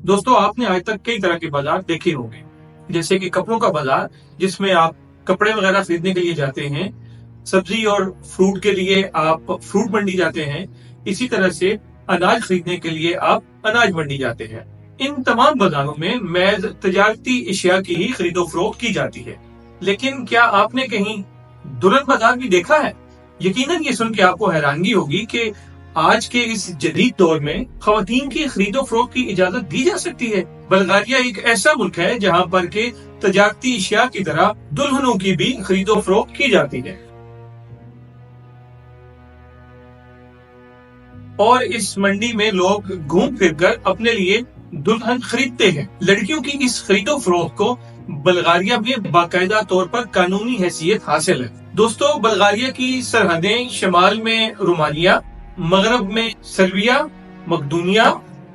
दोस्तों, आपने आज तक कई तरह के बाजार देखे होंगे, जैसे कि कपड़ों का बाजार जिसमें आप कपड़े वगैरह खरीदने के लिए जाते हैं, सब्जी और फ्रूट के लिए आप फ्रूट मंडी जाते हैं, इसी तरह से अनाज खरीदने के लिए आप अनाज मंडी जाते हैं। इन तमाम बाजारों में महज तजारती अशिया की ही खरीदो फरोख्त की जाती है। लेकिन क्या आपने कहीं दुल्हन बाजार भी देखा है? यकीनन ये सुन के आपको हैरानगी होगी कि आज के इस जदीद दौर में खवातीन की खरीदो फरोख्त की इजाजत दी जा सकती है। बल्गारिया एक ऐसा मुल्क है जहाँ पर के तजारती अशिया की तरह दुल्हनों की भी खरीदो फरोख्त की जाती है और इस मंडी में लोग घूम फिर कर अपने लिए दुल्हन खरीदते हैं। लड़कियों की इस खरीदो फरोख्त को बल्गारिया में बाकायदा तौर पर कानूनी हैसियत हासिल है। दोस्तों, बल्गारिया की सरहदें शमाल में रोमानिया, मगरब में सर्बिया, मकदूनिया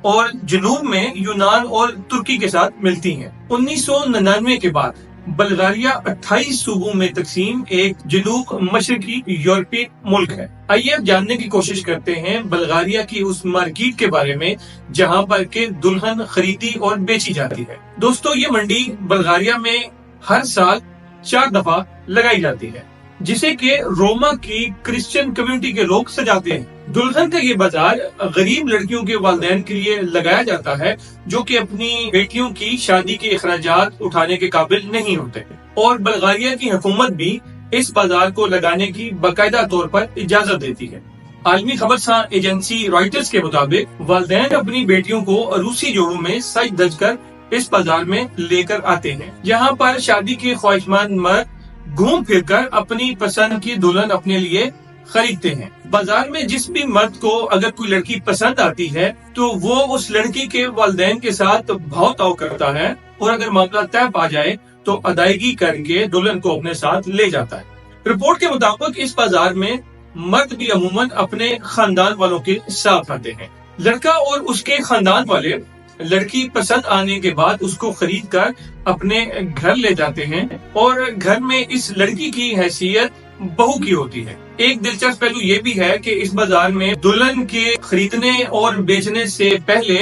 और जनूब में यूनान और तुर्की के साथ मिलती हैं। 1999 के बाद बल्गारिया 28 सूबों में तकसीम एक जनूब मशरकी यूरोपीय मुल्क है। आइए अब जानने की कोशिश करते हैं बल्गारिया की उस मार्केट के बारे में जहां पर के दुल्हन खरीदी और बेची जाती है। दोस्तों, ये मंडी बल्गारिया में हर साल 4 दफा लगाई जाती है, जिसे के रोमा की क्रिश्चियन कम्युनिटी के लोग सजाते हैं। दुल्हन का ये बाजार गरीब लड़कियों के वालिदैन के लिए लगाया जाता है जो कि अपनी बेटियों की शादी के अखराजात उठाने के काबिल नहीं होते, और बल्गारिया की हुकूमत भी इस बाजार को लगाने की बाकायदा तौर पर इजाजत देती है। आलमी खबरसां एजेंसी रॉयटर्स के मुताबिक वालिदैन अपनी बेटियों को रूसी जोड़ों में सज धज कर इस बाजार में लेकर आते हैं, जहाँ पर शादी के ख्वाहिशमंद मर्द घूम फिर कर अपनी पसंद की दुल्हन अपने लिए खरीदते हैं। बाजार में जिस भी मर्द को अगर कोई लड़की पसंद आती है तो वो उस लड़की के वालिदैन के साथ भाव ताव करता है, और अगर मामला तय पा जाए तो अदायगी करके दुल्हन को अपने साथ ले जाता है। रिपोर्ट के मुताबिक इस बाजार में मर्द भी अमूमन अपने खानदान वालों के साथ आते हैं। लड़का और उसके खानदान वाले लड़की पसंद आने के बाद उसको खरीद कर अपने घर ले जाते हैं, और घर में इस लड़की की हैसियत बहू की होती है। एक दिलचस्प पहलू ये भी है कि इस बाजार में दुल्हन के खरीदने और बेचने से पहले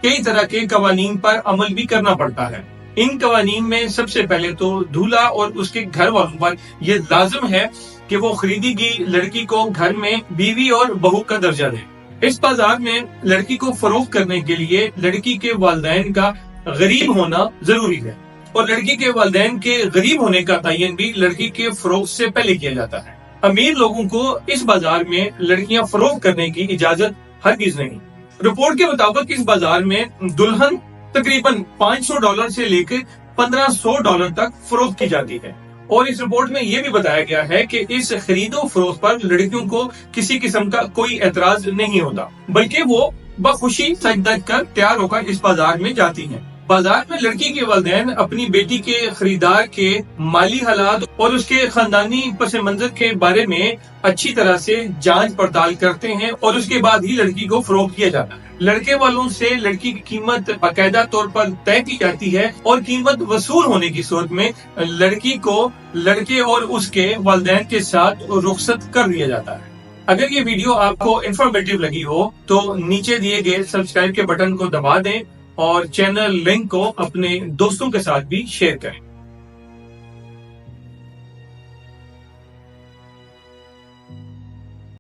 कई तरह के कवानीन पर अमल भी करना पड़ता है। इन कवानीन में सबसे पहले तो दूल्हा और उसके घर वालों पर यह लाजिम है कि वो खरीदी गई लड़की को घर में बीवी और बहू का दर्जा दे। इस बाजार में लड़की को फरोख्त करने के लिए लड़की के वालिदैन का गरीब होना जरूरी है, और लड़की के वालिदैन के गरीब होने का तयन भी लड़की के फरोख्त से पहले किया जाता है। अमीर लोगों को इस बाजार में लड़कियां फरोख्त करने की इजाजत हरगिज नहीं। रिपोर्ट के मुताबिक इस बाजार में दुल्हन तकरीबन $500 से लेकर $1500 तक फरोख्त की जाती है, और इस रिपोर्ट में ये भी बताया गया है कि इस खरीदो फरोख्त पर लड़कियों को किसी किस्म का कोई एतराज नहीं होता, बल्कि वो बखुशी सज धज कर तैयार होकर इस बाजार में जाती हैं। बाजार में लड़की के वालिदैन अपनी बेटी के खरीदार के माली हालात और उसके खानदानी पस मंजर के बारे में अच्छी तरह से जांच पड़ताल करते हैं, और उसके बाद ही लड़की को फरोख्त किया जाता है। लड़के वालों से लड़की की कीमत बाकायदा तौर पर तय की जाती है, और कीमत वसूल होने की सूरत में लड़की को लड़के और उसके वालिदैन के साथ रुखसत कर दिया जाता है। अगर ये वीडियो आपको इंफॉर्मेटिव लगी हो तो नीचे दिए गए सब्सक्राइब के बटन को दबा दें और चैनल लिंक को अपने दोस्तों के साथ भी शेयर करें।